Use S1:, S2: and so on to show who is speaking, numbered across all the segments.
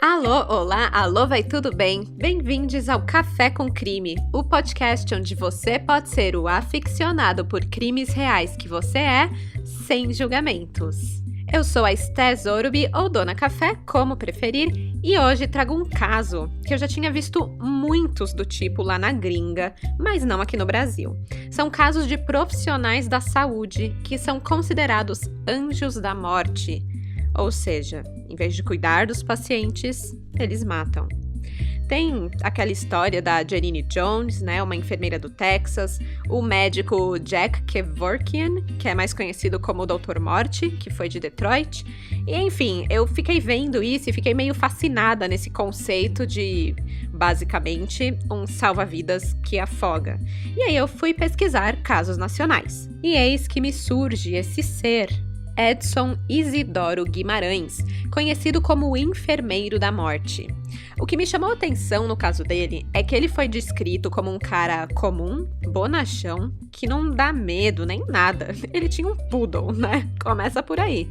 S1: Alô, olá, alô, vai tudo bem? Bem-vindos ao Café com Crime, o podcast onde você pode ser o aficionado por crimes reais que você é, sem julgamentos. Eu sou a Esté Zorubi, ou Dona Café, como preferir, e hoje trago um caso que eu já tinha visto muitos do tipo lá na gringa, mas não aqui no Brasil. São casos de profissionais da saúde que são considerados anjos da morte. Ou seja, em vez de cuidar dos pacientes, eles matam. Tem aquela história da Janine Jones, né, uma enfermeira do Texas, o médico Jack Kevorkian, que é mais conhecido como Dr. Morte, que foi de Detroit. E enfim, eu fiquei vendo isso e fiquei meio fascinada nesse conceito de, basicamente, um salva-vidas que afoga. E aí eu fui pesquisar casos nacionais. E eis que me surge esse ser, Edson Isidoro Guimarães, conhecido como o enfermeiro da morte. O que me chamou a atenção no caso dele é que ele foi descrito como um cara comum, bonachão, que não dá medo nem nada. Ele tinha um poodle, né? Começa por aí.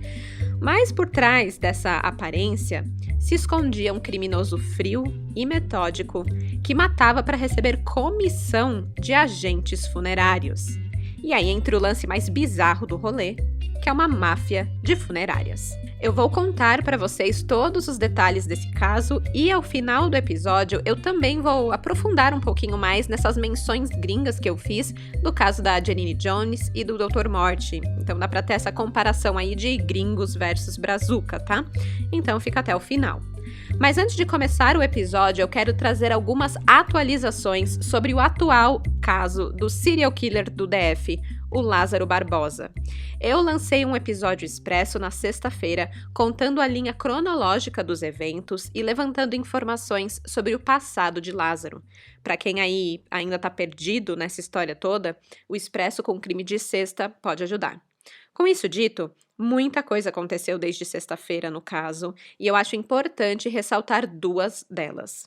S1: Mas por trás dessa aparência se escondia um criminoso frio e metódico que matava para receber comissão de agentes funerários. E aí entra o lance mais bizarro do rolê, que é uma máfia de funerárias. Eu vou contar para vocês todos os detalhes desse caso e ao final do episódio eu também vou aprofundar um pouquinho mais nessas menções gringas que eu fiz do caso da Janine Jones e do Dr. Morte. Então dá para ter essa comparação aí de gringos versus brazuca, tá? Então fica até o final. Mas antes de começar o episódio, eu quero trazer algumas atualizações sobre o atual caso do serial killer do DF, o Lázaro Barbosa. Eu lancei um episódio expresso na sexta-feira, contando a linha cronológica dos eventos e levantando informações sobre o passado de Lázaro. Para quem aí ainda tá perdido nessa história toda, o Expresso com Crime de sexta pode ajudar. Com isso dito, muita coisa aconteceu desde sexta-feira no caso, e eu acho importante ressaltar duas delas.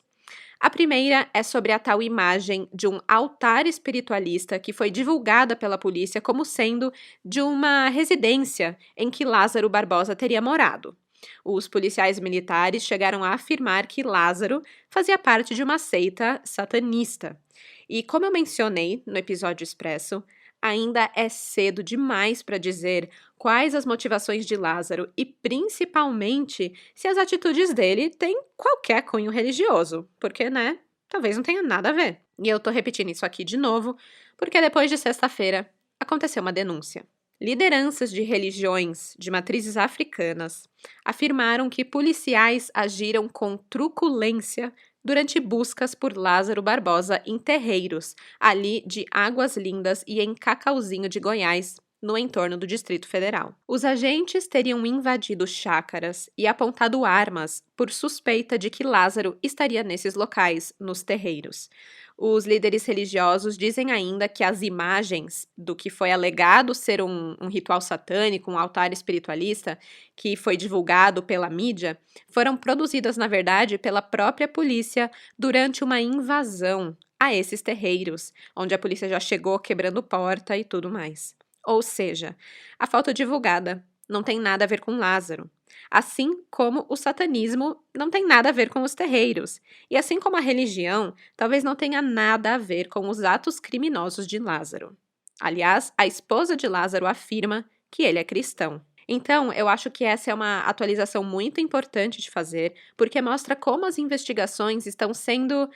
S1: A primeira é sobre a tal imagem de um altar espiritualista que foi divulgada pela polícia como sendo de uma residência em que Lázaro Barbosa teria morado. Os policiais militares chegaram a afirmar que Lázaro fazia parte de uma seita satanista. E como eu mencionei no episódio expresso, ainda é cedo demais para dizer quais as motivações de Lázaro e, principalmente, se as atitudes dele têm qualquer cunho religioso, porque, né, talvez não tenha nada a ver. E eu tô repetindo isso aqui de novo, porque depois de sexta-feira aconteceu uma denúncia. Lideranças de religiões de matrizes africanas afirmaram que policiais agiram com truculência durante buscas por Lázaro Barbosa em terreiros, ali de Águas Lindas e em Cacauzinho de Goiás, no entorno do Distrito Federal. Os agentes teriam invadido chácaras e apontado armas por suspeita de que Lázaro estaria nesses locais, nos terreiros. Os líderes religiosos dizem ainda que as imagens do que foi alegado ser um ritual satânico, um altar espiritualista, que foi divulgado pela mídia, foram produzidas, na verdade, pela própria polícia durante uma invasão a esses terreiros, onde a polícia já chegou quebrando porta e tudo mais. Ou seja, a foto divulgada não tem nada a ver com Lázaro. Assim como o satanismo não tem nada a ver com os terreiros. E assim como a religião, talvez não tenha nada a ver com os atos criminosos de Lázaro. Aliás, a esposa de Lázaro afirma que ele é cristão. Então, eu acho que essa é uma atualização muito importante de fazer, porque mostra como as investigações estão sendo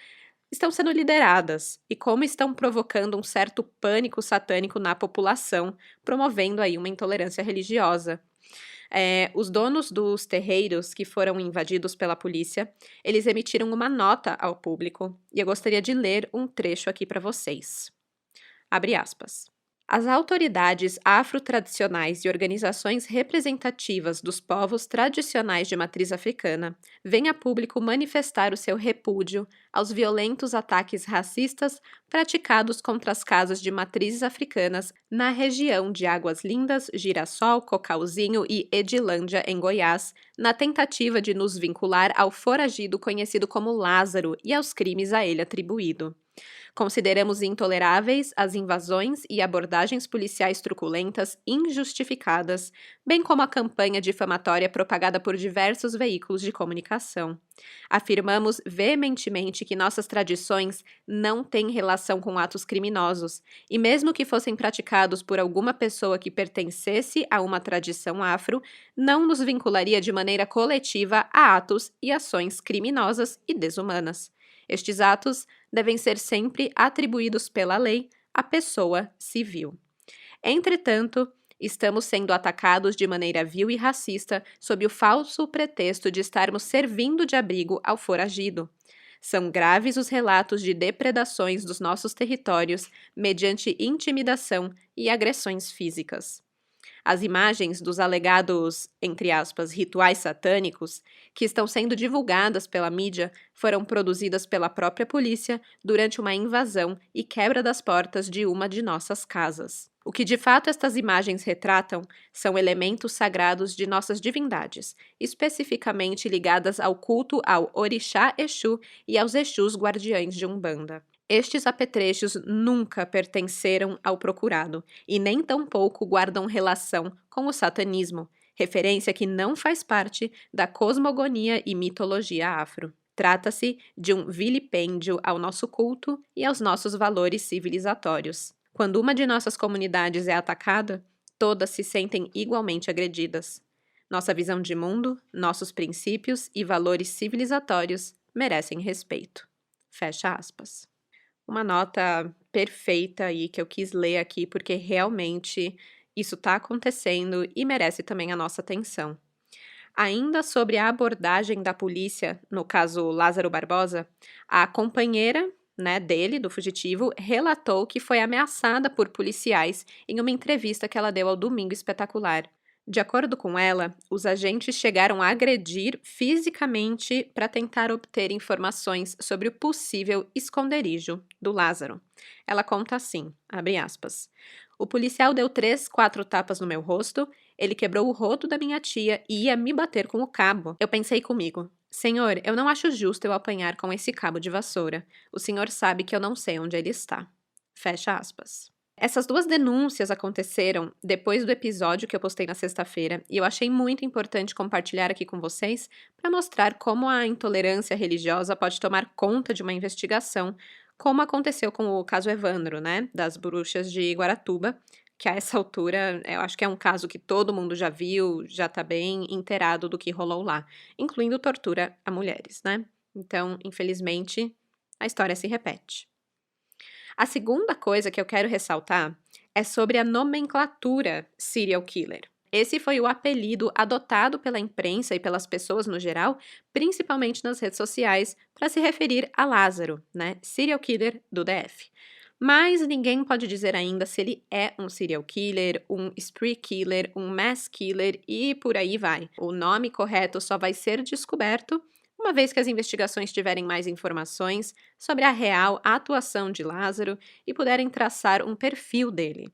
S1: lideradas e como estão provocando um certo pânico satânico na população, promovendo aí uma intolerância religiosa. Os donos dos terreiros que foram invadidos pela polícia, eles emitiram uma nota ao público e eu gostaria de ler um trecho aqui para vocês. Abre aspas. As autoridades afro-tradicionais e organizações representativas dos povos tradicionais de matriz africana vêm a público manifestar o seu repúdio aos violentos ataques racistas praticados contra as casas de matrizes africanas na região de Águas Lindas, Girassol, Cocalzinho e Edilândia, em Goiás, na tentativa de nos vincular ao foragido conhecido como Lázaro e aos crimes a ele atribuído. Consideramos intoleráveis as invasões e abordagens policiais truculentas injustificadas, bem como a campanha difamatória propagada por diversos veículos de comunicação. Afirmamos veementemente que nossas tradições não têm relação com atos criminosos, e mesmo que fossem praticados por alguma pessoa que pertencesse a uma tradição afro, não nos vincularia de maneira coletiva a atos e ações criminosas e desumanas. Estes atos devem ser sempre atribuídos pela lei à pessoa civil. Entretanto, estamos sendo atacados de maneira vil e racista sob o falso pretexto de estarmos servindo de abrigo ao foragido. São graves os relatos de depredações dos nossos territórios mediante intimidação e agressões físicas. As imagens dos alegados, entre aspas, rituais satânicos, que estão sendo divulgadas pela mídia, foram produzidas pela própria polícia durante uma invasão e quebra das portas de uma de nossas casas. O que de fato estas imagens retratam são elementos sagrados de nossas divindades, especificamente ligadas ao culto ao Orixá Exu e aos Exus guardiães de Umbanda. Estes apetrechos nunca pertenceram ao procurado e nem tampouco guardam relação com o satanismo, referência que não faz parte da cosmogonia e mitologia afro. Trata-se de um vilipêndio ao nosso culto e aos nossos valores civilizatórios. Quando uma de nossas comunidades é atacada, todas se sentem igualmente agredidas. Nossa visão de mundo, nossos princípios e valores civilizatórios merecem respeito. Fecha aspas. Uma nota perfeita aí que eu quis ler aqui porque realmente isso está acontecendo e merece também a nossa atenção. Ainda sobre a abordagem da polícia, no caso Lázaro Barbosa, a companheira, dele, do fugitivo, relatou que foi ameaçada por policiais em uma entrevista que ela deu ao Domingo Espetacular. De acordo com ela, os agentes chegaram a agredir fisicamente para tentar obter informações sobre o possível esconderijo do Lázaro. Ela conta assim, abre aspas, o policial deu 3, 4 tapas no meu rosto, ele quebrou o rodo da minha tia e ia me bater com o cabo. Eu pensei comigo, senhor, eu não acho justo eu apanhar com esse cabo de vassoura. O senhor sabe que eu não sei onde ele está. Fecha aspas. Essas 2 denúncias aconteceram depois do episódio que eu postei na sexta-feira e eu achei muito importante compartilhar aqui com vocês para mostrar como a intolerância religiosa pode tomar conta de uma investigação, como aconteceu com o caso Evandro, das bruxas de Guaratuba, que a essa altura eu acho que é um caso que todo mundo já viu, já está bem inteirado do que rolou lá, incluindo tortura a mulheres, Então, infelizmente, a história se repete. A segunda coisa que eu quero ressaltar é sobre a nomenclatura serial killer. Esse foi o apelido adotado pela imprensa e pelas pessoas no geral, principalmente nas redes sociais, para se referir a Lázaro, serial killer do DF. Mas ninguém pode dizer ainda se ele é um serial killer, um spree killer, um mass killer e por aí vai. O nome correto só vai ser descoberto uma vez que as investigações tiverem mais informações sobre a real atuação de Lázaro e puderem traçar um perfil dele.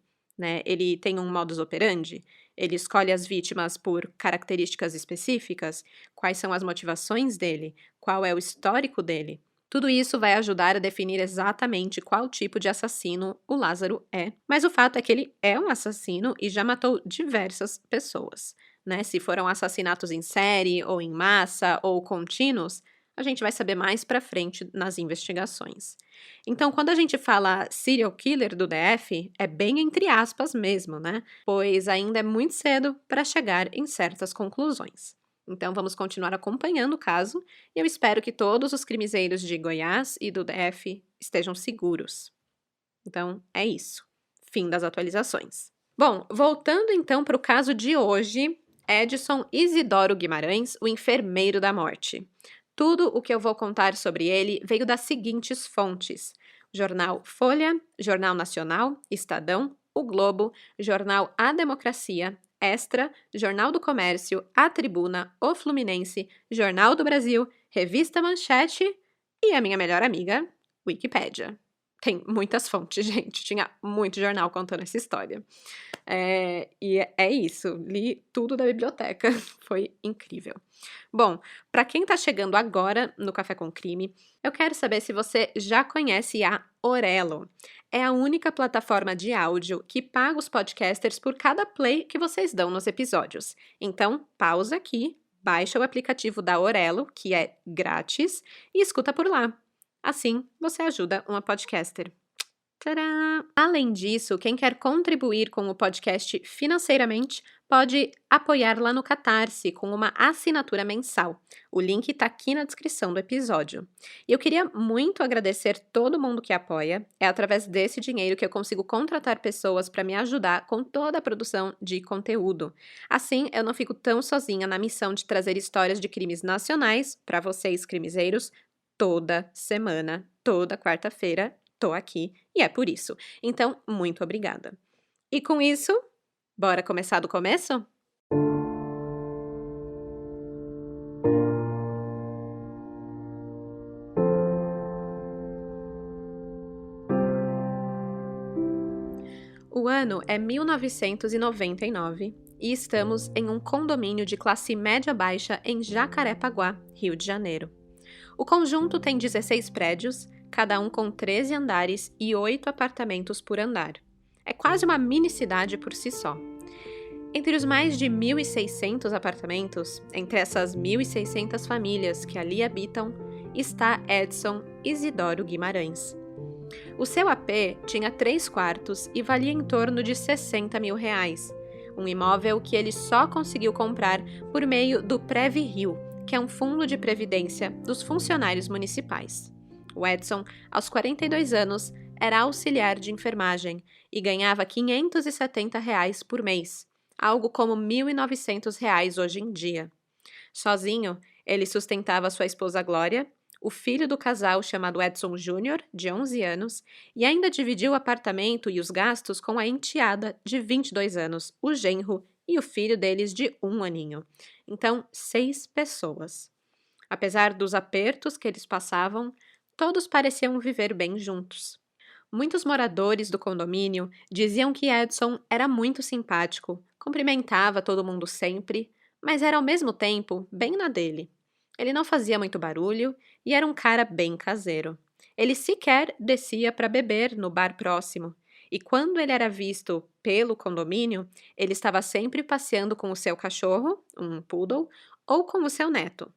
S1: Ele tem um modus operandi? Ele escolhe as vítimas por características específicas? Quais são as motivações dele? Qual é o histórico dele? Tudo isso vai ajudar a definir exatamente qual tipo de assassino o Lázaro é. Mas o fato é que ele é um assassino e já matou diversas pessoas. Se foram assassinatos em série, ou em massa, ou contínuos, a gente vai saber mais pra frente nas investigações. Então, quando a gente fala serial killer do DF, é bem entre aspas mesmo, Pois ainda é muito cedo para chegar em certas conclusões. Então, vamos continuar acompanhando o caso e eu espero que todos os crimezeiros de Goiás e do DF estejam seguros. Então, é isso. Fim das atualizações. Bom, voltando então para o caso de hoje, Edson Isidoro Guimarães, o enfermeiro da morte. Tudo o que eu vou contar sobre ele veio das seguintes fontes: Jornal Folha, Jornal Nacional, Estadão, O Globo, Jornal A Democracia, Extra, Jornal do Comércio, A Tribuna, O Fluminense, Jornal do Brasil, Revista Manchete e a minha melhor amiga, Wikipédia. Tem muitas fontes, gente, tinha muito jornal contando essa história. E é isso, li tudo da biblioteca, foi incrível. Bom, para quem está chegando agora no Café com Crime, eu quero saber se você já conhece a Orelo. É a única plataforma de áudio que paga os podcasters por cada play que vocês dão nos episódios. Então, pausa aqui, baixa o aplicativo da Orelo, que é grátis, e escuta por lá. Assim, você ajuda uma podcaster. Tcharam! Além disso, quem quer contribuir com o podcast financeiramente pode apoiar lá no Catarse com uma assinatura mensal. O link está aqui na descrição do episódio. E eu queria muito agradecer todo mundo que apoia. É através desse dinheiro que eu consigo contratar pessoas para me ajudar com toda a produção de conteúdo. Assim, eu não fico tão sozinha na missão de trazer histórias de crimes nacionais para vocês, crimezeiros, toda semana, toda quarta-feira. Tô aqui e é por isso. Então, muito obrigada. E com isso, bora começar do começo? O ano é 1999 e estamos em um condomínio de classe média-baixa em Jacarepaguá, Rio de Janeiro. O conjunto tem 16 prédios, cada um com 13 andares e 8 apartamentos por andar. É quase uma mini cidade por si só. Entre os mais de 1.600 apartamentos, entre essas 1.600 famílias que ali habitam, está Edson Isidoro Guimarães. O seu AP tinha 3 quartos e valia em torno de R$60 mil, um imóvel que ele só conseguiu comprar por meio do Previ-Rio, que é um fundo de previdência dos funcionários municipais. O Edson, aos 42 anos, era auxiliar de enfermagem e ganhava R$570 por mês, algo como R$1.900 hoje em dia. Sozinho, ele sustentava sua esposa Glória, o filho do casal chamado Edson Júnior, de 11 anos, e ainda dividiu o apartamento e os gastos com a enteada de 22 anos, o genro e o filho deles de 1 aninho. Então, 6 pessoas. Apesar dos apertos que eles passavam, todos pareciam viver bem juntos. Muitos moradores do condomínio diziam que Edson era muito simpático, cumprimentava todo mundo sempre, mas era ao mesmo tempo bem na dele. Ele não fazia muito barulho e era um cara bem caseiro. Ele sequer descia para beber no bar próximo, e quando ele era visto pelo condomínio, ele estava sempre passeando com o seu cachorro, um poodle, ou com o seu neto.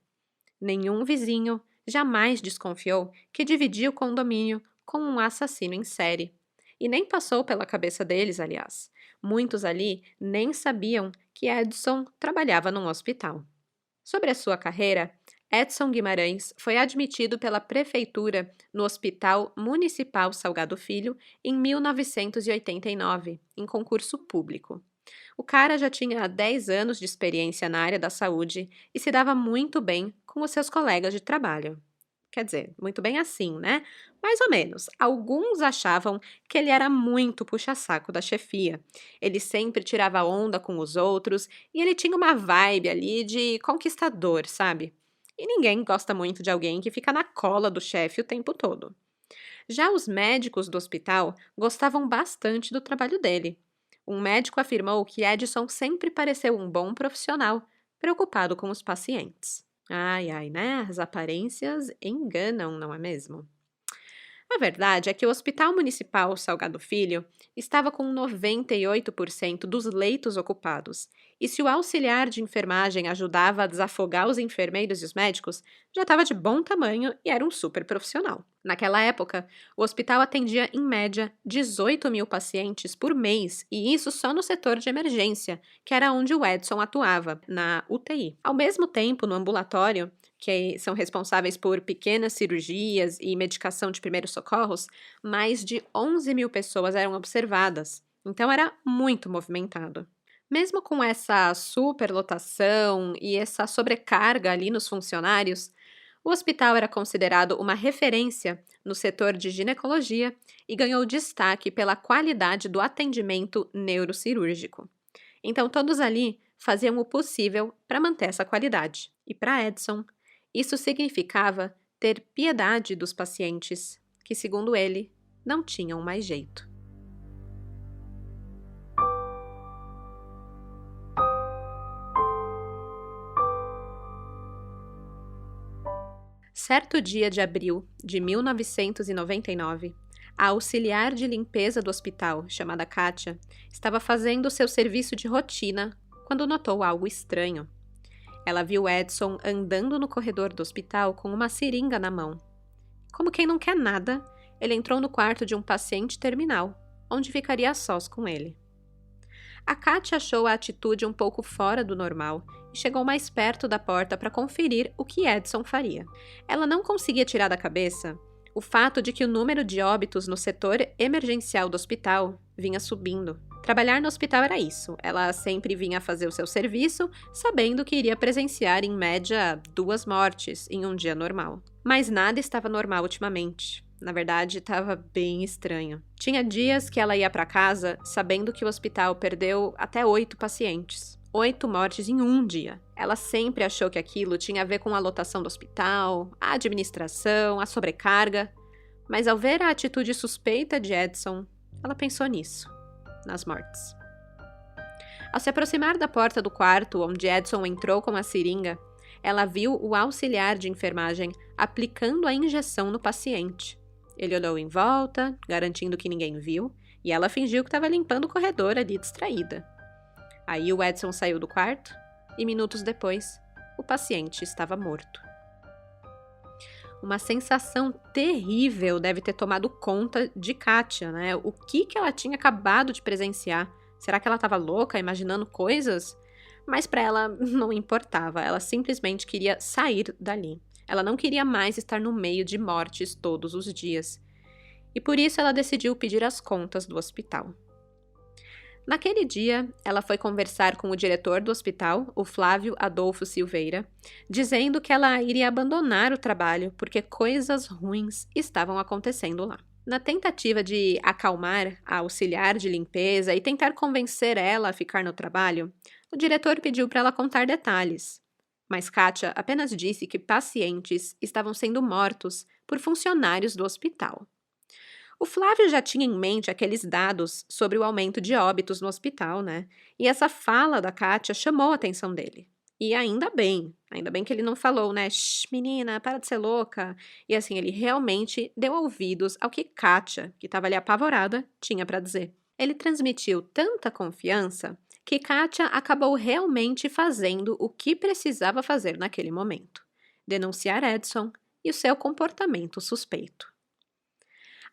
S1: Nenhum vizinho jamais desconfiou que dividia o condomínio com um assassino em série. E nem passou pela cabeça deles, aliás. Muitos ali nem sabiam que Edson trabalhava num hospital. Sobre a sua carreira, Edson Guimarães foi admitido pela prefeitura no Hospital Municipal Salgado Filho em 1989, em concurso público. O cara já tinha 10 anos de experiência na área da saúde e se dava muito bem com os seus colegas de trabalho. Quer dizer, muito bem assim, né? Mais ou menos. Alguns achavam que ele era muito puxa-saco da chefia. Ele sempre tirava onda com os outros e ele tinha uma vibe ali de conquistador, sabe? E ninguém gosta muito de alguém que fica na cola do chefe o tempo todo. Já os médicos do hospital gostavam bastante do trabalho dele. Um médico afirmou que Edson sempre pareceu um bom profissional, preocupado com os pacientes. Ai, ai, né? As aparências enganam, não é mesmo? A verdade é que o Hospital Municipal Salgado Filho estava com 98% dos leitos ocupados, e se o auxiliar de enfermagem ajudava a desafogar os enfermeiros e os médicos, já estava de bom tamanho e era um super profissional. Naquela época, o hospital atendia, em média, 18 mil pacientes por mês, e isso só no setor de emergência, que era onde o Edson atuava, na UTI. Ao mesmo tempo, no ambulatório, que são responsáveis por pequenas cirurgias e medicação de primeiros socorros, mais de 11 mil pessoas eram observadas. Então era muito movimentado. Mesmo com essa superlotação e essa sobrecarga ali nos funcionários, o hospital era considerado uma referência no setor de ginecologia e ganhou destaque pela qualidade do atendimento neurocirúrgico. Então todos ali faziam o possível para manter essa qualidade. E para Edson, isso significava ter piedade dos pacientes, que, segundo ele, não tinham mais jeito. Certo dia de abril de 1999, a auxiliar de limpeza do hospital, chamada Kátia, estava fazendo seu serviço de rotina quando notou algo estranho. Ela viu Edson andando no corredor do hospital com uma seringa na mão. Como quem não quer nada, ele entrou no quarto de um paciente terminal, onde ficaria a sós com ele. A Kátia achou a atitude um pouco fora do normal e chegou mais perto da porta para conferir o que Edson faria. Ela não conseguia tirar da cabeça o fato de que o número de óbitos no setor emergencial do hospital vinha subindo. Trabalhar no hospital era isso. Ela sempre vinha fazer o seu serviço, sabendo que iria presenciar, em média, 2 mortes em um dia normal. Mas nada estava normal ultimamente. Na verdade, estava bem estranho. Tinha dias que ela ia para casa sabendo que o hospital perdeu até 8 pacientes. 8 mortes em um dia. Ela sempre achou que aquilo tinha a ver com a lotação do hospital, a administração, a sobrecarga. Mas ao ver a atitude suspeita de Edson, ela pensou nisso, nas mortes. Ao se aproximar da porta do quarto onde Edson entrou com a seringa, ela viu o auxiliar de enfermagem aplicando a injeção no paciente. Ele olhou em volta, garantindo que ninguém viu, e ela fingiu que estava limpando o corredor ali, distraída. Aí o Edson saiu do quarto e, minutos depois, o paciente estava morto. Uma sensação terrível deve ter tomado conta de Kátia, né? O que ela tinha acabado de presenciar? Será que ela estava louca, imaginando coisas? Mas para ela não importava, ela simplesmente queria sair dali. Ela não queria mais estar no meio de mortes todos os dias. E por isso ela decidiu pedir as contas do hospital. Naquele dia, ela foi conversar com o diretor do hospital, o Flávio Adolfo Silveira, dizendo que ela iria abandonar o trabalho porque coisas ruins estavam acontecendo lá. Na tentativa de acalmar a auxiliar de limpeza e tentar convencer ela a ficar no trabalho, o diretor pediu para ela contar detalhes. Mas Kátia apenas disse que pacientes estavam sendo mortos por funcionários do hospital. O Flávio já tinha em mente aqueles dados sobre o aumento de óbitos no hospital, né? E essa fala da Kátia chamou a atenção dele. E ainda bem que ele não falou, né? Shh, menina, para de ser louca. E assim, ele realmente deu ouvidos ao que Kátia, que estava ali apavorada, tinha para dizer. Ele transmitiu tanta confiança que Kátia acabou realmente fazendo o que precisava fazer naquele momento: denunciar Edson e o seu comportamento suspeito.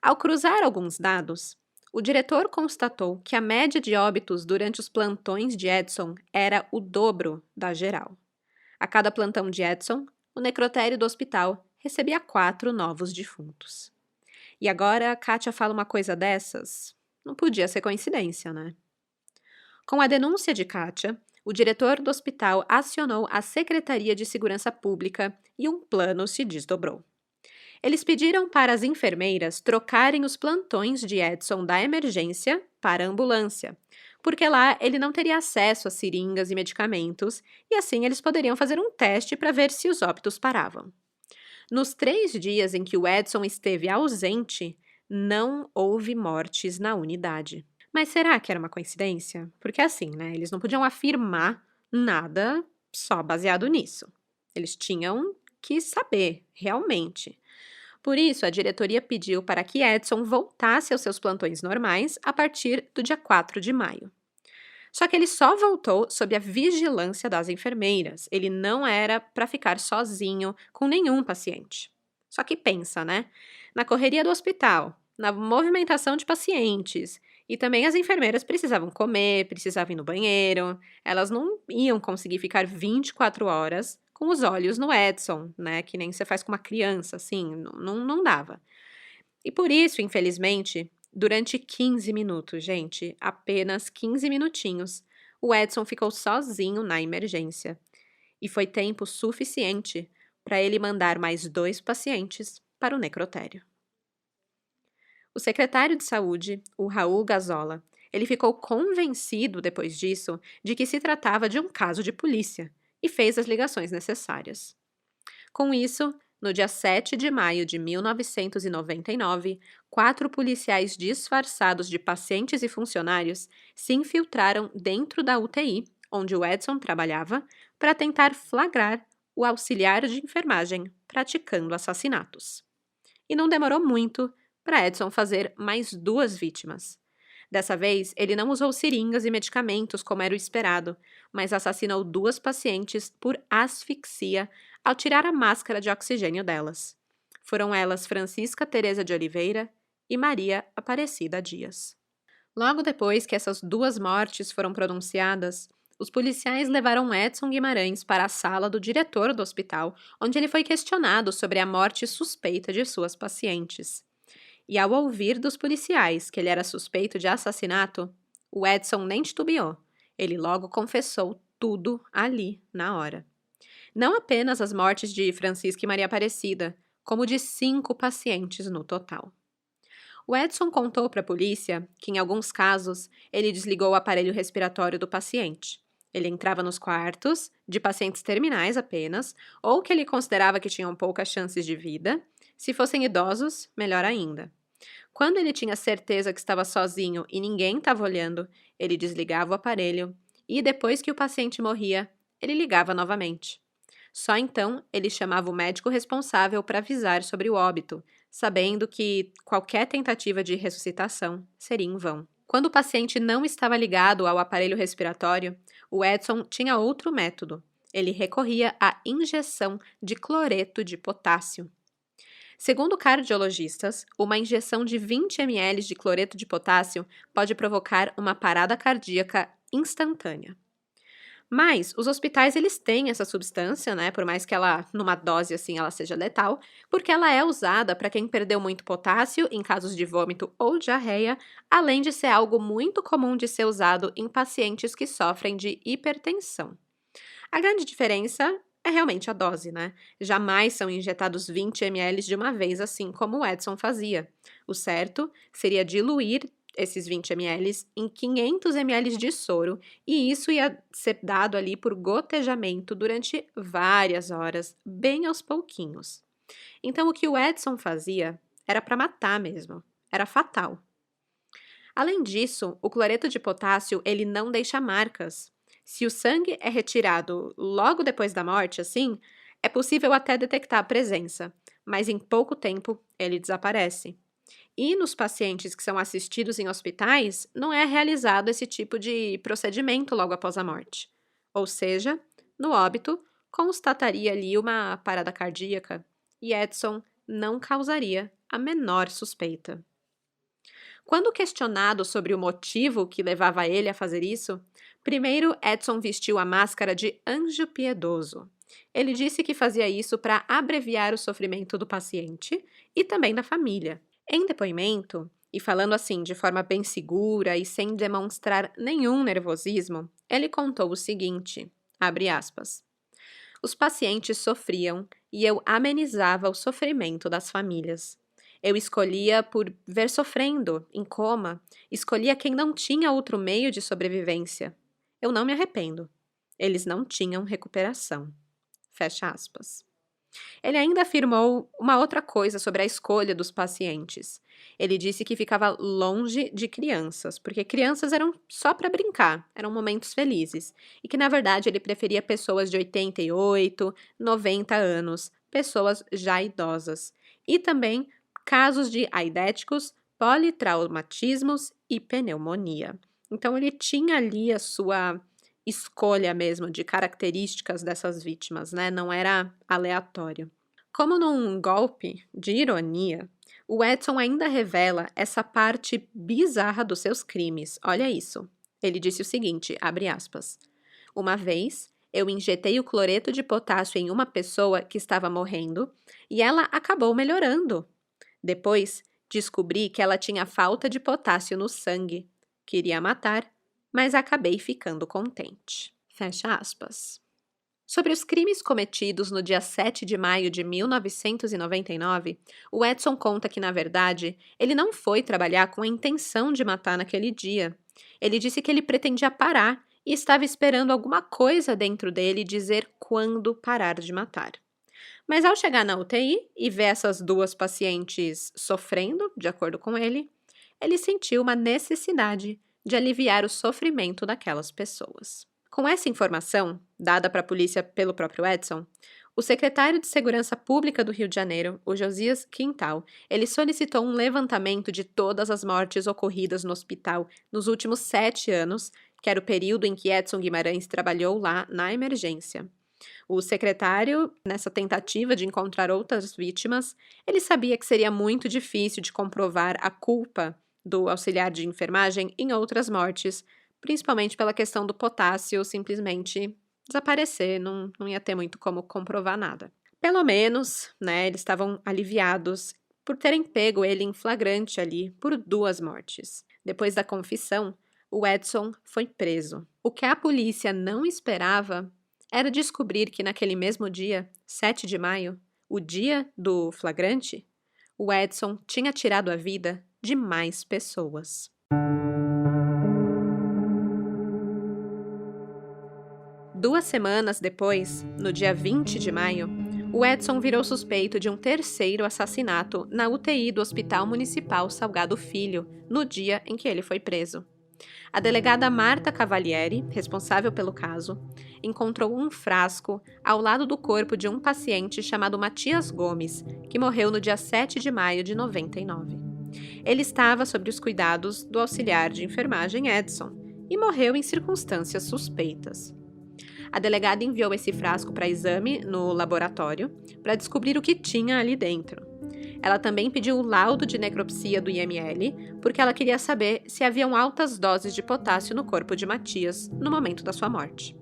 S1: Ao cruzar alguns dados, o diretor constatou que a média de óbitos durante os plantões de Edson era o dobro da geral. A cada plantão de Edson, o necrotério do hospital recebia 4 novos defuntos. E agora a Kátia fala uma coisa dessas? Não podia ser coincidência, né? Com a denúncia de Kátia, o diretor do hospital acionou a Secretaria de Segurança Pública e um plano se desdobrou. Eles pediram para as enfermeiras trocarem os plantões de Edson da emergência para a ambulância, porque lá ele não teria acesso a seringas e medicamentos, e assim eles poderiam fazer um teste para ver se os óbitos paravam. Nos 3 dias em que o Edson esteve ausente, não houve mortes na unidade. Mas será que era uma coincidência? Porque assim, né, eles não podiam afirmar nada só baseado nisso. Eles tinham que saber, realmente. Por isso, a diretoria pediu para que Edson voltasse aos seus plantões normais a partir do dia 4 de maio. Só que ele só voltou sob a vigilância das enfermeiras. Ele não era para ficar sozinho com nenhum paciente. Só que pensa, né? Na correria do hospital, na movimentação de pacientes, e também as enfermeiras precisavam comer, precisavam ir no banheiro. Elas não iam conseguir ficar 24 horas com os olhos no Edson, né? Que nem você faz com uma criança, assim, não dava. E por isso, infelizmente, durante 15 minutos, gente, apenas 15 minutinhos, o Edson ficou sozinho na emergência. E foi tempo suficiente para ele mandar mais 2 pacientes para o necrotério. O secretário de saúde, o Raul Gazola, ele ficou convencido depois disso de que se tratava de um caso de polícia e fez as ligações necessárias. Com isso, No dia 7 de maio de 1999, 4 policiais disfarçados de pacientes e funcionários se infiltraram dentro da UTI, onde o Edson trabalhava, para tentar flagrar o auxiliar de enfermagem praticando assassinatos. E não demorou muito para Edson fazer mais 2 vítimas. Dessa vez, ele não usou seringas e medicamentos como era o esperado, mas assassinou 2 pacientes por asfixia ao tirar a máscara de oxigênio delas. Foram elas Francisca Teresa de Oliveira e Maria Aparecida Dias. Logo depois que essas 2 mortes foram pronunciadas, os policiais levaram Edson Guimarães para a sala do diretor do hospital, onde ele foi questionado sobre a morte suspeita de suas pacientes. E ao ouvir dos policiais que ele era suspeito de assassinato, o Edson nem titubeou. Ele logo confessou tudo ali, na hora. Não apenas as mortes de Francisca e Maria Aparecida, como de 5 pacientes no total. O Edson contou para a polícia que, em alguns casos, ele desligou o aparelho respiratório do paciente. Ele entrava nos quartos, de pacientes terminais apenas, ou que ele considerava que tinham poucas chances de vida. Se fossem idosos, melhor ainda. Quando ele tinha certeza que estava sozinho e ninguém estava olhando, ele desligava o aparelho e, depois que o paciente morria, ele ligava novamente. Só então ele chamava o médico responsável para avisar sobre o óbito, sabendo que qualquer tentativa de ressuscitação seria em vão. Quando o paciente não estava ligado ao aparelho respiratório, o Edson tinha outro método. Ele recorria à injeção de cloreto de potássio. Segundo cardiologistas, uma injeção de 20 ml de cloreto de potássio pode provocar uma parada cardíaca instantânea. Mas os hospitais eles têm essa substância, né, por mais que ela, numa dose assim, ela seja letal, porque ela é usada para quem perdeu muito potássio em casos de vômito ou diarreia, além de ser algo muito comum de ser usado em pacientes que sofrem de hipertensão. A grande diferença é realmente a dose, né? Jamais são injetados 20 ml de uma vez, assim como o Edson fazia. O certo seria diluir esses 20 ml em 500 ml de soro, e isso ia ser dado ali por gotejamento durante várias horas, bem aos pouquinhos. Então, o que o Edson fazia era para matar mesmo, era fatal. Além disso, o cloreto de potássio ele não deixa marcas. Se o sangue é retirado logo depois da morte, assim, é possível até detectar a presença, mas em pouco tempo ele desaparece. E nos pacientes que são assistidos em hospitais, não é realizado esse tipo de procedimento logo após a morte. Ou seja, no óbito, constataria ali uma parada cardíaca e Edson não causaria a menor suspeita. Quando questionado sobre o motivo que levava ele a fazer isso, primeiro Edson vestiu a máscara de anjo piedoso. Ele disse que fazia isso para abreviar o sofrimento do paciente e também da família. Em depoimento, e falando assim de forma bem segura e sem demonstrar nenhum nervosismo, ele contou o seguinte, abre aspas, os pacientes sofriam e eu amenizava o sofrimento das famílias. Eu escolhia por ver sofrendo, em coma, escolhia quem não tinha outro meio de sobrevivência. Eu não me arrependo. Eles não tinham recuperação. Fecha aspas. Ele ainda afirmou uma outra coisa sobre a escolha dos pacientes. Ele disse que ficava longe de crianças, porque crianças eram só para brincar, eram momentos felizes, e que, na verdade, ele preferia pessoas de 88, 90 anos, pessoas já idosas, e também casos de aidéticos, politraumatismos e pneumonia. Então, ele tinha ali a sua escolha mesmo de características dessas vítimas, né? Não era aleatório. Como num golpe de ironia, o Edson ainda revela essa parte bizarra dos seus crimes. Olha isso. Ele disse o seguinte, abre aspas, uma vez, eu injetei o cloreto de potássio em uma pessoa que estava morrendo e ela acabou melhorando. Depois, descobri que ela tinha falta de potássio no sangue. Queria matar, mas acabei ficando contente. Fecha aspas. Sobre os crimes cometidos no dia 7 de maio de 1999, o Edson conta que, na verdade, ele não foi trabalhar com a intenção de matar naquele dia. Ele disse que ele pretendia parar e estava esperando alguma coisa dentro dele dizer quando parar de matar. Mas ao chegar na UTI e ver essas duas pacientes sofrendo, de acordo com ele sentiu uma necessidade de aliviar o sofrimento daquelas pessoas. Com essa informação, dada para a polícia pelo próprio Edson, o secretário de Segurança Pública do Rio de Janeiro, o Josias Quintal, ele solicitou um levantamento de todas as mortes ocorridas no hospital nos últimos 7 anos, que era o período em que Edson Guimarães trabalhou lá na emergência. O secretário, nessa tentativa de encontrar outras vítimas, ele sabia que seria muito difícil de comprovar a culpa do auxiliar de enfermagem em outras mortes, principalmente pela questão do potássio simplesmente desaparecer, não ia ter muito como comprovar nada. Pelo menos, né, eles estavam aliviados por terem pego ele em flagrante ali por 2 mortes. Depois da confissão, o Edson foi preso. O que a polícia não esperava era descobrir que naquele mesmo dia, 7 de maio, o dia do flagrante, o Edson tinha tirado a vida de mais pessoas. Duas semanas depois, no dia 20 de maio, o Edson virou suspeito de um terceiro assassinato na UTI do Hospital Municipal Salgado Filho, no dia em que ele foi preso. A delegada Marta Cavalieri, responsável pelo caso, encontrou um frasco ao lado do corpo de um paciente chamado Matias Gomes, que morreu no dia 7 de maio de 99. Ele estava sob os cuidados do auxiliar de enfermagem Edson e morreu em circunstâncias suspeitas. A delegada enviou esse frasco para exame no laboratório para descobrir o que tinha ali dentro. Ela também pediu o laudo de necropsia do IML, porque ela queria saber se haviam altas doses de potássio no corpo de Matias no momento da sua morte.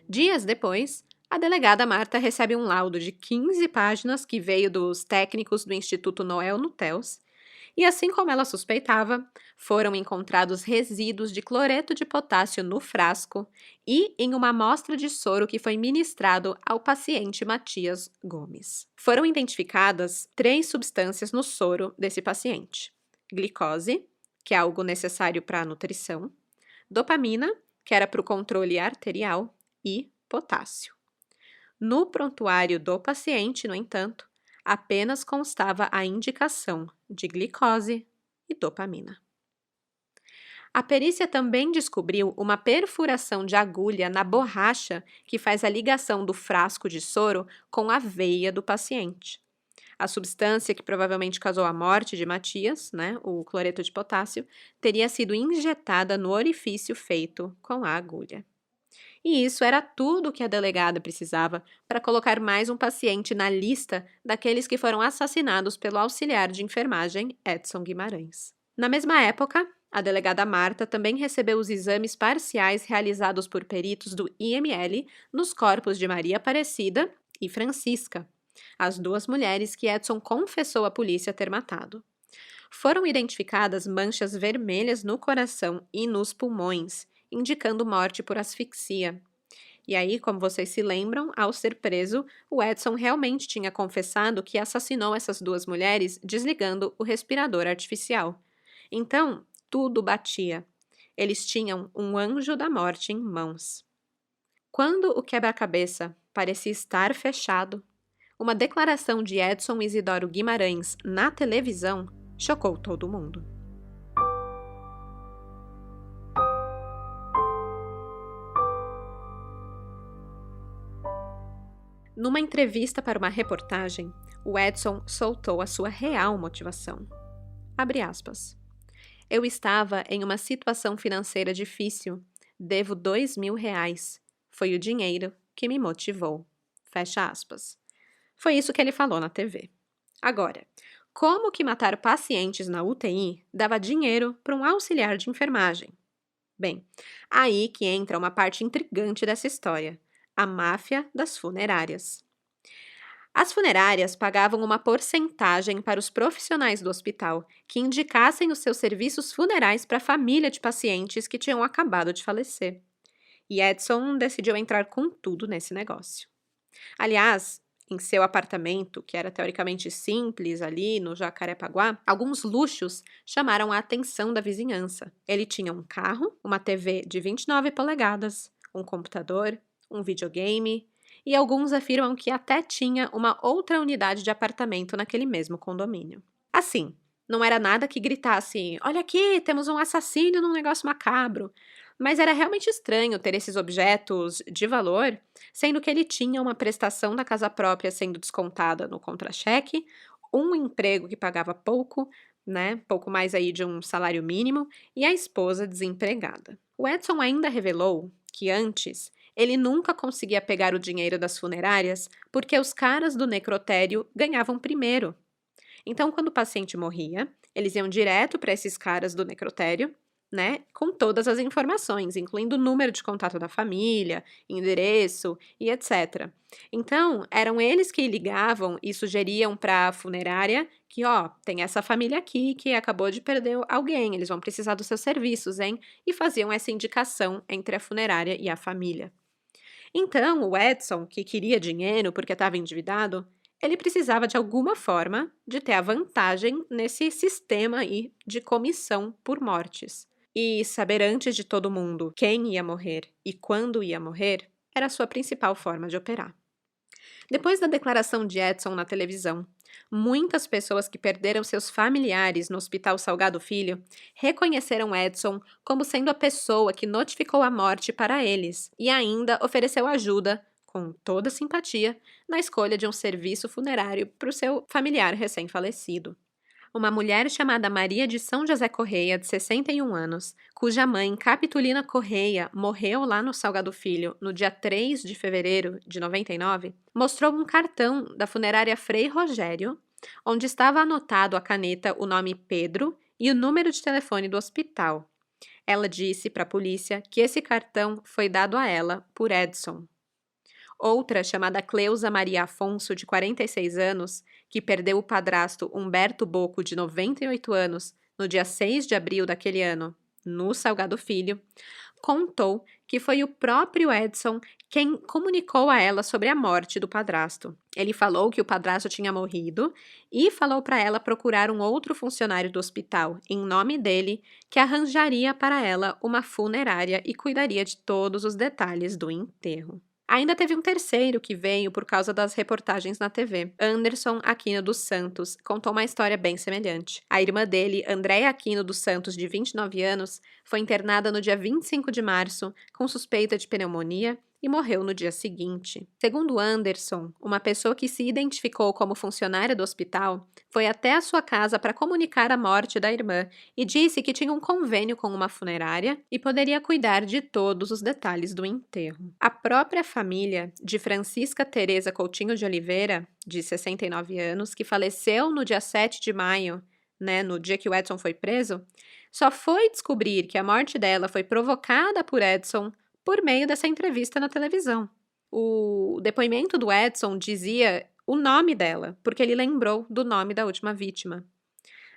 S1: Dias depois, a delegada Marta recebe um laudo de 15 páginas que veio dos técnicos do Instituto Noel Nuttels, e assim como ela suspeitava, foram encontrados resíduos de cloreto de potássio no frasco e em uma amostra de soro que foi ministrado ao paciente Matias Gomes. Foram identificadas 3 substâncias no soro desse paciente: glicose, que é algo necessário para a nutrição, dopamina, que era para o controle arterial, e potássio. No prontuário do paciente, no entanto, apenas constava a indicação de glicose e dopamina. A perícia também descobriu uma perfuração de agulha na borracha que faz a ligação do frasco de soro com a veia do paciente. A substância que provavelmente causou a morte de Matias, né, o cloreto de potássio, teria sido injetada no orifício feito com a agulha. E isso era tudo o que a delegada precisava para colocar mais um paciente na lista daqueles que foram assassinados pelo auxiliar de enfermagem Edson Guimarães. Na mesma época, a delegada Marta também recebeu os exames parciais realizados por peritos do IML nos corpos de Maria Aparecida e Francisca, as 2 mulheres que Edson confessou à polícia ter matado. Foram identificadas manchas vermelhas no coração e nos pulmões, indicando morte por asfixia. E aí, como vocês se lembram, ao ser preso, o Edson realmente tinha confessado que assassinou essas 2 mulheres desligando o respirador artificial. Então, tudo batia. Eles tinham um anjo da morte em mãos. Quando o quebra-cabeça parecia estar fechado, uma declaração de Edson Isidoro Guimarães na televisão chocou todo mundo. Numa entrevista para uma reportagem, o Edson soltou a sua real motivação. Abre aspas. Eu estava em uma situação financeira difícil. Devo R$2.000. Foi o dinheiro que me motivou. Fecha aspas. Foi isso que ele falou na TV. Agora, como que matar pacientes na UTI dava dinheiro para um auxiliar de enfermagem? Bem, aí que entra uma parte intrigante dessa história. A máfia das funerárias. As funerárias pagavam uma porcentagem para os profissionais do hospital que indicassem os seus serviços funerais para a família de pacientes que tinham acabado de falecer. E Edson decidiu entrar com tudo nesse negócio. Aliás, em seu apartamento, que era teoricamente simples ali no Jacarepaguá, alguns luxos chamaram a atenção da vizinhança. Ele tinha um carro, uma TV de 29 polegadas, um computador, um videogame e alguns afirmam que até tinha uma outra unidade de apartamento naquele mesmo condomínio. Assim, não era nada que gritasse: olha aqui, temos um assassino num negócio macabro. Mas era realmente estranho ter esses objetos de valor, sendo que ele tinha uma prestação da casa própria sendo descontada no contra-cheque, um emprego que pagava pouco, né, pouco mais aí de um salário mínimo, e a esposa desempregada. O Edson ainda revelou que antes ele nunca conseguia pegar o dinheiro das funerárias porque os caras do necrotério ganhavam primeiro. Então, quando o paciente morria, eles iam direto para esses caras do necrotério, né, com todas as informações, incluindo o número de contato da família, endereço e etc. Então, eram eles que ligavam e sugeriam para a funerária que, ó, tem essa família aqui que acabou de perder alguém, eles vão precisar dos seus serviços, hein? E faziam essa indicação entre a funerária e a família. Então, o Edson, que queria dinheiro porque estava endividado, ele precisava de alguma forma de ter a vantagem nesse sistema aí de comissão por mortes. E saber antes de todo mundo quem ia morrer e quando ia morrer era a sua principal forma de operar. Depois da declaração de Edson na televisão, muitas pessoas que perderam seus familiares no Hospital Salgado Filho reconheceram Edson como sendo a pessoa que notificou a morte para eles e ainda ofereceu ajuda, com toda simpatia, na escolha de um serviço funerário para o seu familiar recém-falecido. Uma mulher chamada Maria de São José Correia, de 61 anos, cuja mãe, Capitolina Correia, morreu lá no Salgado Filho no dia 3 de fevereiro de 99, mostrou um cartão da funerária Frei Rogério, onde estava anotado a caneta o nome Pedro e o número de telefone do hospital. Ela disse para a polícia que esse cartão foi dado a ela por Edson. Outra, chamada Cleusa Maria Afonso, de 46 anos, que perdeu o padrasto Humberto Bocco, de 98 anos, no dia 6 de abril daquele ano, no Salgado Filho, contou que foi o próprio Edson quem comunicou a ela sobre a morte do padrasto. Ele falou que o padrasto tinha morrido e falou para ela procurar um outro funcionário do hospital, em nome dele, que arranjaria para ela uma funerária e cuidaria de todos os detalhes do enterro. Ainda teve um terceiro que veio por causa das reportagens na TV. Anderson Aquino dos Santos contou uma história bem semelhante. A irmã dele, Andréia Aquino dos Santos, de 29 anos, foi internada no dia 25 de março com suspeita de pneumonia e morreu no dia seguinte. Segundo Anderson, uma pessoa que se identificou como funcionária do hospital foi até a sua casa para comunicar a morte da irmã e disse que tinha um convênio com uma funerária e poderia cuidar de todos os detalhes do enterro. A própria família de Francisca Teresa Coutinho de Oliveira, de 69 anos, que faleceu no dia 7 de maio, no dia que o Edson foi preso, só foi descobrir que a morte dela foi provocada por Edson por meio dessa entrevista na televisão. O depoimento do Edson dizia o nome dela, porque ele lembrou do nome da última vítima.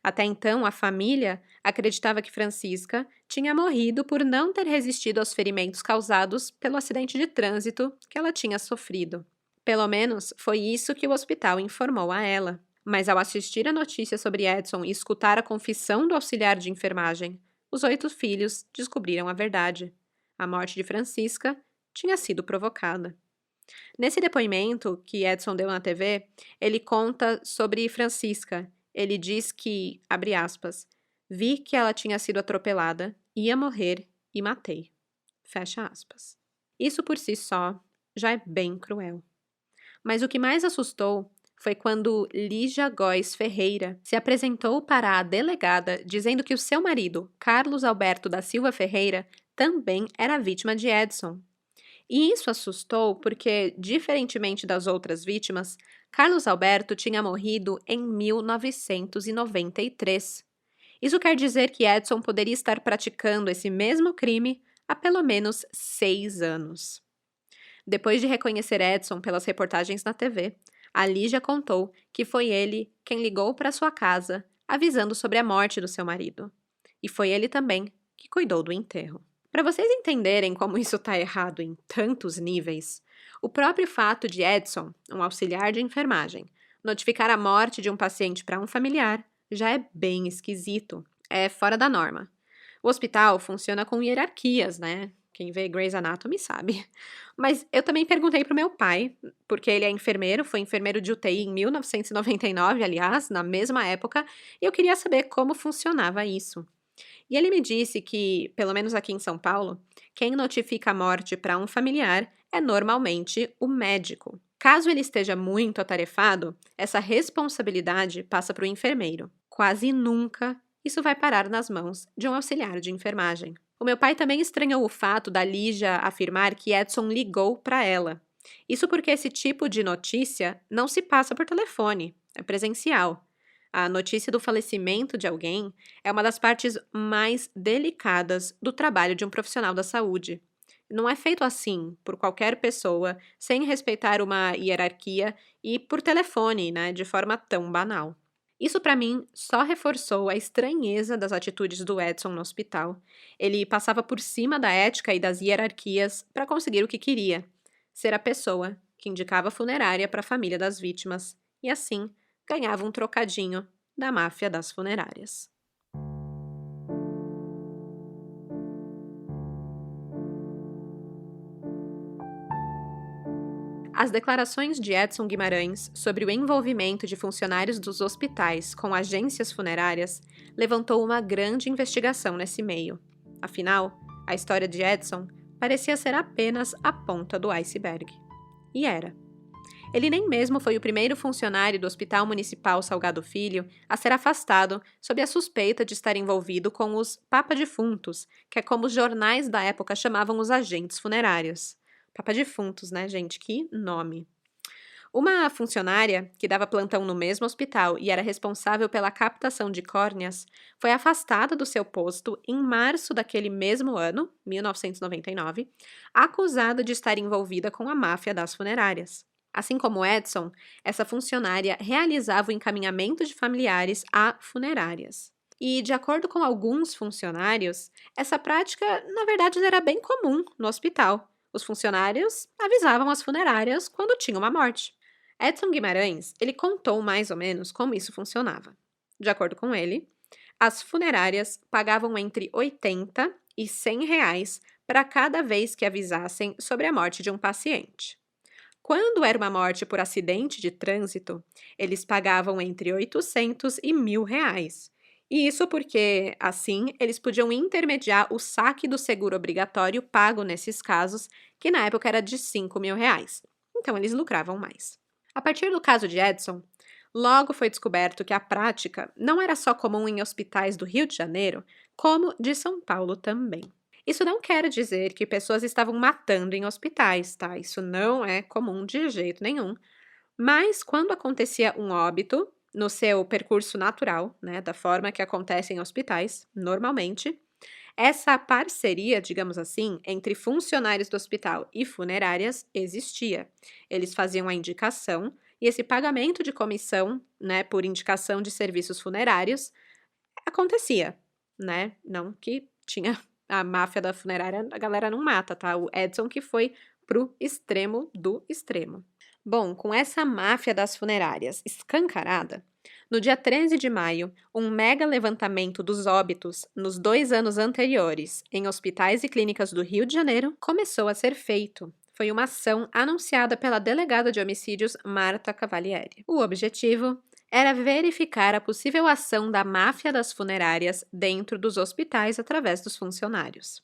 S1: Até então, a família acreditava que Francisca tinha morrido por não ter resistido aos ferimentos causados pelo acidente de trânsito que ela tinha sofrido. Pelo menos foi isso que o hospital informou a ela. Mas ao assistir a notícia sobre Edson e escutar a confissão do auxiliar de enfermagem, os 8 filhos descobriram a verdade. A morte de Francisca tinha sido provocada. Nesse depoimento que Edson deu na TV, ele conta sobre Francisca. Ele diz que, abre aspas, vi que ela tinha sido atropelada, ia morrer e matei. Fecha aspas. Isso por si só já é bem cruel. Mas o que mais assustou foi quando Lígia Góes Ferreira se apresentou para a delegada dizendo que o seu marido, Carlos Alberto da Silva Ferreira, também era vítima de Edson. E isso assustou porque, diferentemente das outras vítimas, Carlos Alberto tinha morrido em 1993. Isso quer dizer que Edson poderia estar praticando esse mesmo crime há pelo menos 6 anos. Depois de reconhecer Edson pelas reportagens na TV, a Lígia contou que foi ele quem ligou para sua casa, avisando sobre a morte do seu marido. E foi ele também que cuidou do enterro. Para vocês entenderem como isso está errado em tantos níveis, o próprio fato de Edson, um auxiliar de enfermagem, notificar a morte de um paciente para um familiar já é bem esquisito, é fora da norma. O hospital funciona com hierarquias, Quem vê Grey's Anatomy sabe. Mas eu também perguntei pro meu pai, porque ele é enfermeiro, foi enfermeiro de UTI em 1999, aliás, na mesma época, e eu queria saber como funcionava isso. E ele me disse que, pelo menos aqui em São Paulo, quem notifica a morte para um familiar é normalmente o médico. Caso ele esteja muito atarefado, essa responsabilidade passa para o enfermeiro. Quase nunca isso vai parar nas mãos de um auxiliar de enfermagem. O meu pai também estranhou o fato da Lígia afirmar que Edson ligou para ela. Isso porque esse tipo de notícia não se passa por telefone, é presencial. A notícia do falecimento de alguém é uma das partes mais delicadas do trabalho de um profissional da saúde. Não é feito assim, por qualquer pessoa, sem respeitar uma hierarquia e por telefone, né, de forma tão banal. Isso, para mim, só reforçou a estranheza das atitudes do Edson no hospital. Ele passava por cima da ética e das hierarquias para conseguir o que queria: ser a pessoa que indicava a funerária para a família das vítimas e, assim, ganhava um trocadinho da máfia das funerárias. As declarações de Edson Guimarães sobre o envolvimento de funcionários dos hospitais com agências funerárias levantou uma grande investigação nesse meio. Afinal, a história de Edson parecia ser apenas a ponta do iceberg. E era. Ele nem mesmo foi o primeiro funcionário do Hospital Municipal Salgado Filho a ser afastado sob a suspeita de estar envolvido com os papa-defuntos, que é como os jornais da época chamavam os agentes funerários. Papa-defuntos, né, gente? Que nome! Uma funcionária, que dava plantão no mesmo hospital e era responsável pela captação de córneas, foi afastada do seu posto em março daquele mesmo ano, 1999, acusada de estar envolvida com a máfia das funerárias. Assim como Edson, essa funcionária realizava o encaminhamento de familiares a funerárias. E, de acordo com alguns funcionários, essa prática, na verdade, era bem comum no hospital. Os funcionários avisavam as funerárias quando tinha uma morte. Edson Guimarães, ele contou mais ou menos como isso funcionava. De acordo com ele, as funerárias pagavam entre 80 e 100 reais para cada vez que avisassem sobre a morte de um paciente. Quando era uma morte por acidente de trânsito, eles pagavam entre 800 e 1.000 reais. E isso porque, assim, eles podiam intermediar o saque do seguro obrigatório pago nesses casos, que na época era de 5.000 reais. Então, eles lucravam mais. A partir do caso de Edson, logo foi descoberto que a prática não era só comum em hospitais do Rio de Janeiro, como de São Paulo também. Isso não quer dizer que pessoas estavam matando em hospitais, tá? Isso não é comum de jeito nenhum. Mas quando acontecia um óbito, no seu percurso natural, né, da forma que acontece em hospitais, normalmente, essa parceria, digamos assim, entre funcionários do hospital e funerárias existia. Eles faziam a indicação e esse pagamento de comissão, né, por indicação de serviços funerários, acontecia, né? Não que tinha a máfia da funerária, a galera não mata, tá? O Edson que foi pro extremo do extremo. Bom, com essa máfia das funerárias escancarada, no dia 13 de maio, um mega levantamento dos óbitos nos 2 anos anteriores em hospitais e clínicas do Rio de Janeiro começou a ser feito. Foi uma ação anunciada pela delegada de homicídios Marta Cavalieri. O objetivo era verificar a possível ação da máfia das funerárias dentro dos hospitais através dos funcionários.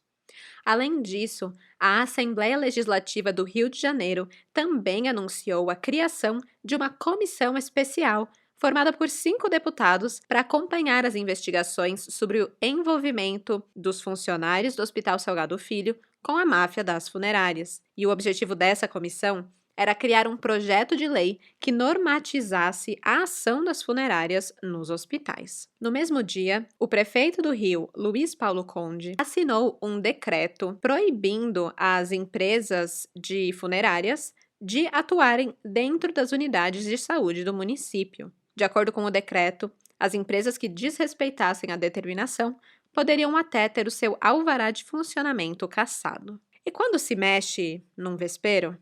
S1: Além disso, a Assembleia Legislativa do Rio de Janeiro também anunciou a criação de uma comissão especial formada por 5 deputados para acompanhar as investigações sobre o envolvimento dos funcionários do Hospital Salgado Filho com a máfia das funerárias. E o objetivo dessa comissão era criar um projeto de lei que normatizasse a ação das funerárias nos hospitais. No mesmo dia, o prefeito do Rio, Luiz Paulo Conde, assinou um decreto proibindo as empresas de funerárias de atuarem dentro das unidades de saúde do município. De acordo com o decreto, as empresas que desrespeitassem a determinação poderiam até ter o seu alvará de funcionamento cassado. E quando se mexe num vespeiro,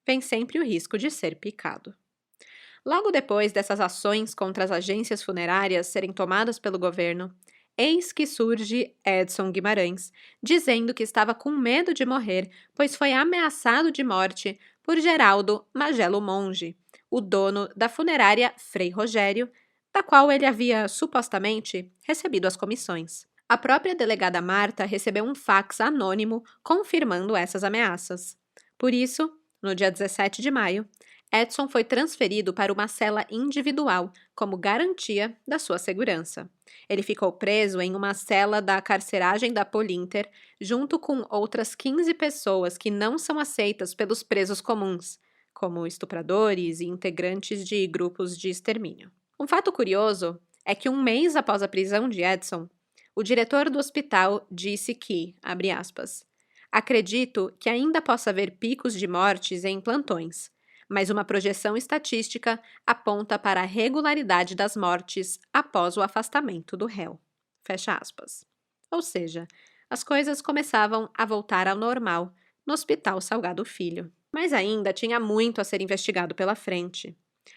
S1: vem sempre o risco de ser picado. Logo depois dessas ações contra as agências funerárias serem tomadas pelo governo, Eis que surge Edson Guimarães, dizendo que estava com medo de morrer, pois foi ameaçado de morte por Geraldo Magelo Monge, o dono da funerária Frei Rogério, da qual ele havia supostamente recebido as comissões. A própria delegada Marta recebeu um fax anônimo confirmando essas ameaças. Por isso, no dia 17 de maio, Edson foi transferido para uma cela individual como garantia da sua segurança. Ele ficou preso em uma cela da carceragem da Polinter, junto com outras 15 pessoas que não são aceitas pelos presos comuns, como estupradores e integrantes de grupos de extermínio. Um fato curioso é que um mês após a prisão de Edson, o diretor do hospital disse que, abre aspas, acredito que ainda possa haver picos de mortes em plantões, mas uma projeção estatística aponta para a regularidade das mortes após o afastamento do réu. Fecha aspas. Ou seja, as coisas começavam a voltar ao normal no Hospital Salgado Filho. Mas ainda tinha muito a ser investigado pela frente.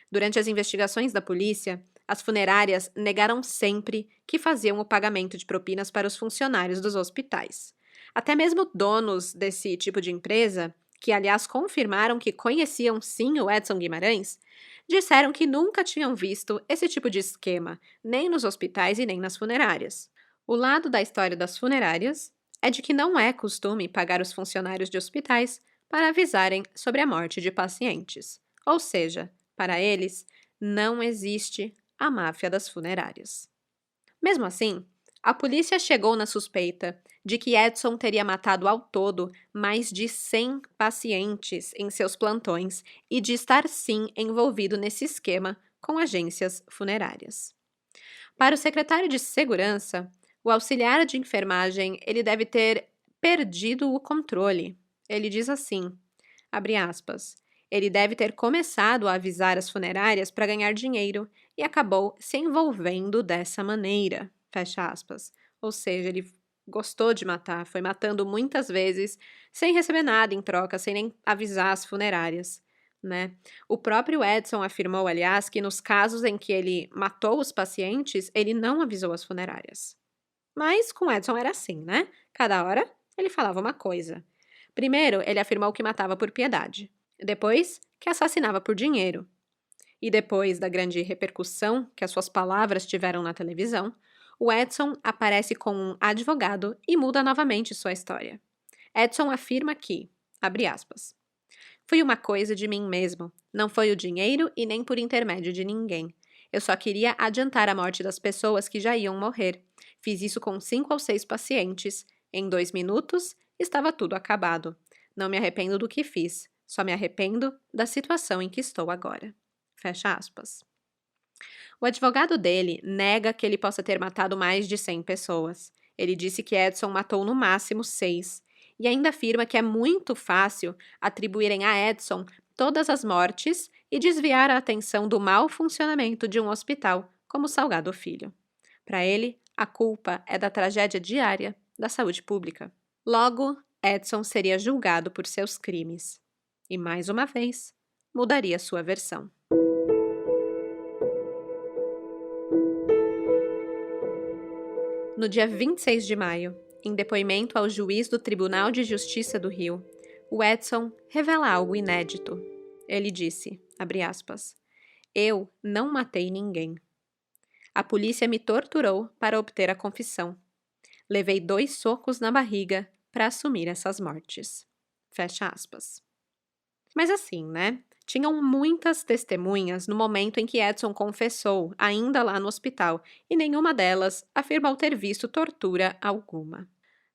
S1: Durante as investigações da polícia, as funerárias negaram sempre que faziam o pagamento de propinas para os funcionários dos hospitais. Até mesmo donos desse tipo de empresa, que aliás confirmaram que conheciam sim o Edson Guimarães, disseram que nunca tinham visto esse tipo de esquema, nem nos hospitais e nem nas funerárias. O lado da história das funerárias é de que não é costume pagar os funcionários de hospitais para avisarem sobre a morte de pacientes. Ou seja, para eles, não existe a máfia das funerárias. Mesmo assim, a polícia chegou na suspeita de que Edson teria matado ao todo mais de 100 pacientes em seus plantões e de estar sim envolvido nesse esquema com agências funerárias. Para o secretário de Segurança, o auxiliar de enfermagem ele deve ter perdido o controle. Ele diz assim, abre aspas, ele deve ter começado a avisar as funerárias para ganhar dinheiro e acabou se envolvendo dessa maneira, fecha aspas. Ou seja, ele gostou de matar, foi matando muitas vezes sem receber nada em troca, sem nem avisar as funerárias, né? O próprio Edson afirmou, aliás, que nos casos em que ele matou os pacientes, ele não avisou as funerárias. Mas com Edson era assim, né? Cada hora ele falava uma coisa. Primeiro, ele afirmou que matava por piedade. Depois, que assassinava por dinheiro. E depois da grande repercussão que as suas palavras tiveram na televisão, o Edson aparece com um advogado e muda novamente sua história. Edson afirma que, abre aspas, foi uma coisa de mim mesmo, não foi o dinheiro e nem por intermédio de ninguém. Eu só queria adiantar a morte das pessoas que já iam morrer. Fiz isso com 5 ou 6 pacientes. Em 2 minutos, estava tudo acabado. Não me arrependo do que fiz. Só me arrependo da situação em que estou agora. Fecha aspas. O advogado dele nega que ele possa ter matado mais de 100 pessoas. Ele disse que Edson matou no máximo 6 e ainda afirma que é muito fácil atribuírem a Edson todas as mortes e desviar a atenção do mau funcionamento de um hospital como Salgado Filho. Para ele, a culpa é da tragédia diária da saúde pública. Logo, Edson seria julgado por seus crimes. E, mais uma vez, mudaria sua versão. No dia 26 de maio, em depoimento ao juiz do Tribunal de Justiça do Rio, o Edson revela algo inédito. Ele disse, abre aspas, eu não matei ninguém. A polícia me torturou para obter a confissão. Levei 2 socos na barriga para assumir essas mortes. Fecha aspas. Mas assim, né? Tinham muitas testemunhas no momento em que Edson confessou, ainda lá no hospital, e nenhuma delas afirmou ter visto tortura alguma.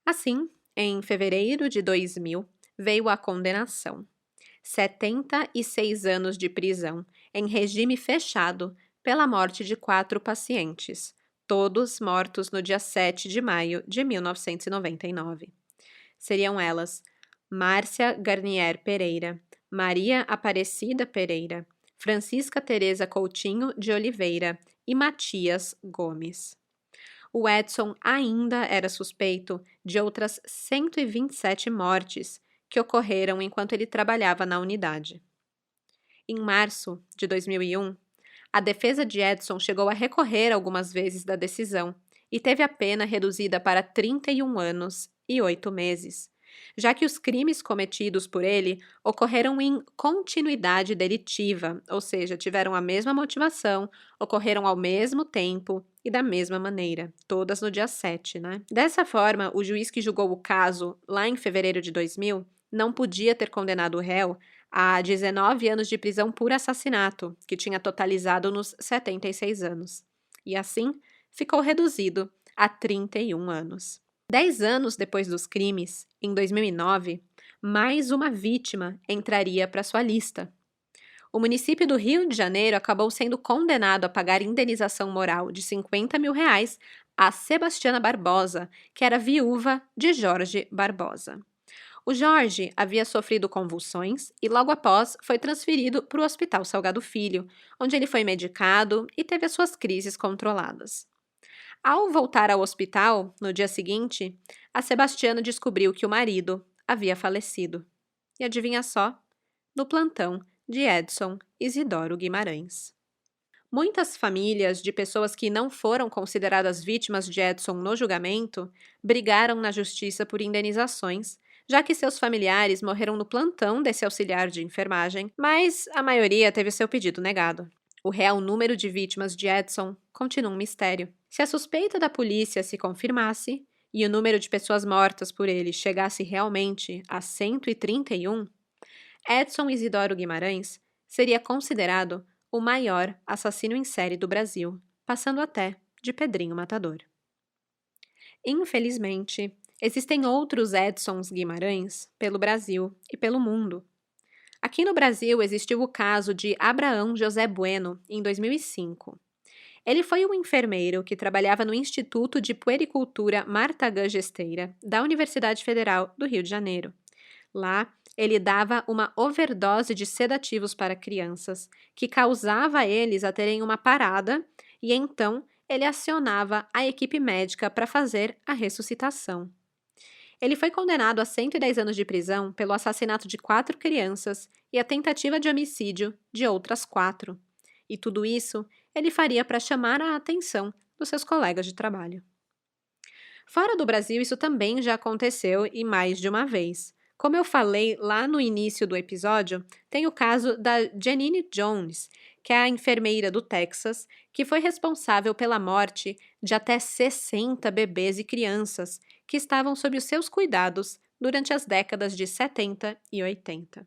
S1: Assim, em fevereiro de 2000, veio a condenação. 76 anos de prisão, em regime fechado, pela morte de 4 pacientes, todos mortos no dia 7 de maio de 1999. Seriam elas Márcia Garnier Pereira, Maria Aparecida Pereira, Francisca Tereza Coutinho de Oliveira e Matias Gomes. O Edson ainda era suspeito de outras 127 mortes que ocorreram enquanto ele trabalhava na unidade. Em março de 2001, a defesa de Edson chegou a recorrer algumas vezes da decisão e teve a pena reduzida para 31 anos e 8 meses, já que os crimes cometidos por ele ocorreram em continuidade delitiva, ou seja, tiveram a mesma motivação, ocorreram ao mesmo tempo e da mesma maneira, todas no dia 7, né? Dessa forma, o juiz que julgou o caso lá em fevereiro de 2000 não podia ter condenado o réu a 19 anos de prisão por assassinato, que tinha totalizado nos 76 anos. E assim, ficou reduzido a 31 anos. 10 anos depois dos crimes, em 2009, mais uma vítima entraria para sua lista. O município do Rio de Janeiro acabou sendo condenado a pagar indenização moral de R$ 50 mil a Sebastiana Barbosa, que era viúva de Jorge Barbosa. O Jorge havia sofrido convulsões e logo após foi transferido para o Hospital Salgado Filho, onde ele foi medicado e teve as suas crises controladas. Ao voltar ao hospital, no dia seguinte, a Sebastiana descobriu que o marido havia falecido. E adivinha só? No plantão de Edson Isidoro Guimarães. Muitas famílias de pessoas que não foram consideradas vítimas de Edson no julgamento brigaram na justiça por indenizações, já que seus familiares morreram no plantão desse auxiliar de enfermagem, mas a maioria teve seu pedido negado. O real número de vítimas de Edson continua um mistério. Se a suspeita da polícia se confirmasse e o número de pessoas mortas por ele chegasse realmente a 131, Edson Isidoro Guimarães seria considerado o maior assassino em série do Brasil, passando até de Pedrinho Matador. Infelizmente, existem outros Edsons Guimarães pelo Brasil e pelo mundo. Aqui no Brasil existiu o caso de Abraão José Bueno, em 2005. Ele foi um enfermeiro que trabalhava no Instituto de Puericultura Martagã Gesteira, da Universidade Federal do Rio de Janeiro. Lá, ele dava uma overdose de sedativos para crianças, que causava a eles a terem uma parada, e então ele acionava a equipe médica para fazer a ressuscitação. Ele foi condenado a 110 anos de prisão pelo assassinato de 4 crianças e a tentativa de homicídio de outras 4. E tudo isso ele faria para chamar a atenção dos seus colegas de trabalho. Fora do Brasil, isso também já aconteceu e mais de uma vez. Como eu falei lá no início do episódio, tem o caso da Janine Jones, que é a enfermeira do Texas, que foi responsável pela morte de até 60 bebês e crianças que estavam sob os seus cuidados durante as décadas de 70 e 80.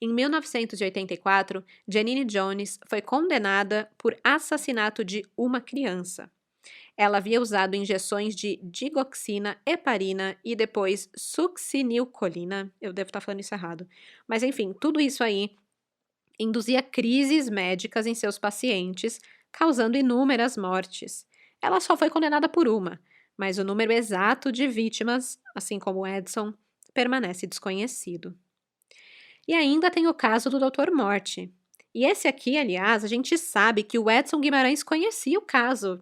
S1: Em 1984, Janine Jones foi condenada por assassinato de uma criança. Ela havia usado injeções de digoxina, heparina e depois succinilcolina. Eu devo estar falando isso errado. Mas enfim, tudo isso aí induzia crises médicas em seus pacientes, causando inúmeras mortes. Ela só foi condenada por uma, mas o número exato de vítimas, assim como Edson, permanece desconhecido. E ainda tem o caso do Dr. Morte. E esse aqui, aliás, a gente sabe que o Edson Guimarães conhecia o caso.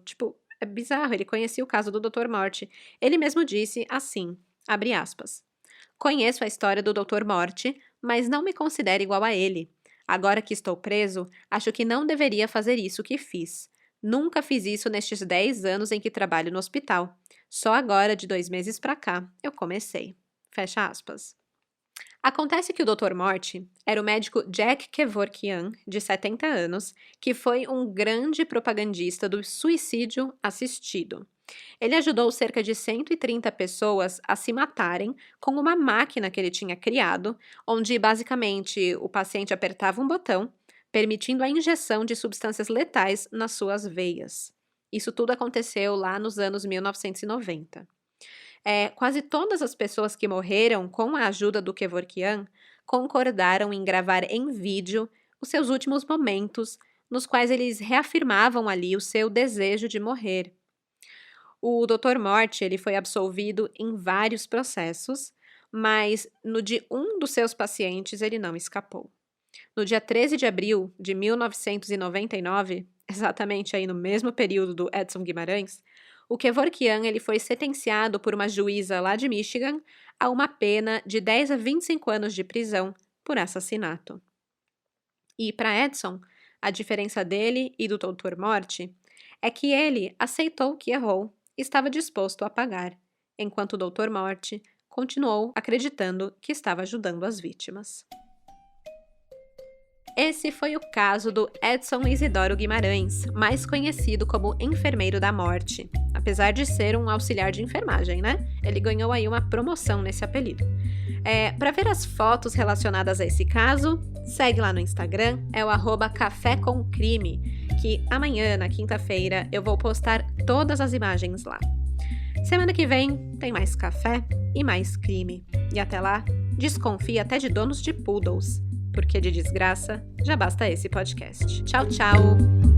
S1: É bizarro, ele conhecia o caso do Dr. Morte. Ele mesmo disse assim, abre aspas, conheço a história do Dr. Morte, mas não me considero igual a ele. Agora que estou preso, acho que não deveria fazer isso que fiz. Nunca fiz isso nestes 10 anos em que trabalho no hospital. Só agora, de 2 meses pra cá, eu comecei. Fecha aspas. Acontece que o Dr. Morte era o médico Jack Kevorkian, de 70 anos, que foi um grande propagandista do suicídio assistido. Ele ajudou cerca de 130 pessoas a se matarem com uma máquina que ele tinha criado, onde basicamente o paciente apertava um botão, permitindo a injeção de substâncias letais nas suas veias. Isso tudo aconteceu lá nos anos 1990. Quase todas as pessoas que morreram com a ajuda do Kevorkian concordaram em gravar em vídeo os seus últimos momentos, nos quais eles reafirmavam ali o seu desejo de morrer. O Dr. Morte ele foi absolvido em vários processos, mas no de um dos seus pacientes ele não escapou. No dia 13 de abril de 1999, exatamente aí no mesmo período do Edson Guimarães, o Kevorkian ele foi sentenciado por uma juíza lá de Michigan a uma pena de 10 a 25 anos de prisão por assassinato. E para Edson, a diferença dele e do Dr. Morte é que ele aceitou que errou estava disposto a pagar, enquanto o Dr. Morte continuou acreditando que estava ajudando as vítimas. Esse foi o caso do Edson Isidoro Guimarães, mais conhecido como Enfermeiro da Morte. Apesar de ser um auxiliar de enfermagem, né? Ele ganhou aí uma promoção nesse apelido. Para ver as fotos relacionadas a esse caso, segue lá no Instagram, é o @cafécomcrime, que amanhã, na quinta-feira, eu vou postar todas as imagens lá. Semana que vem tem mais café e mais crime. E até lá, desconfie até de donos de poodles, porque de desgraça já basta esse podcast. Tchau, tchau!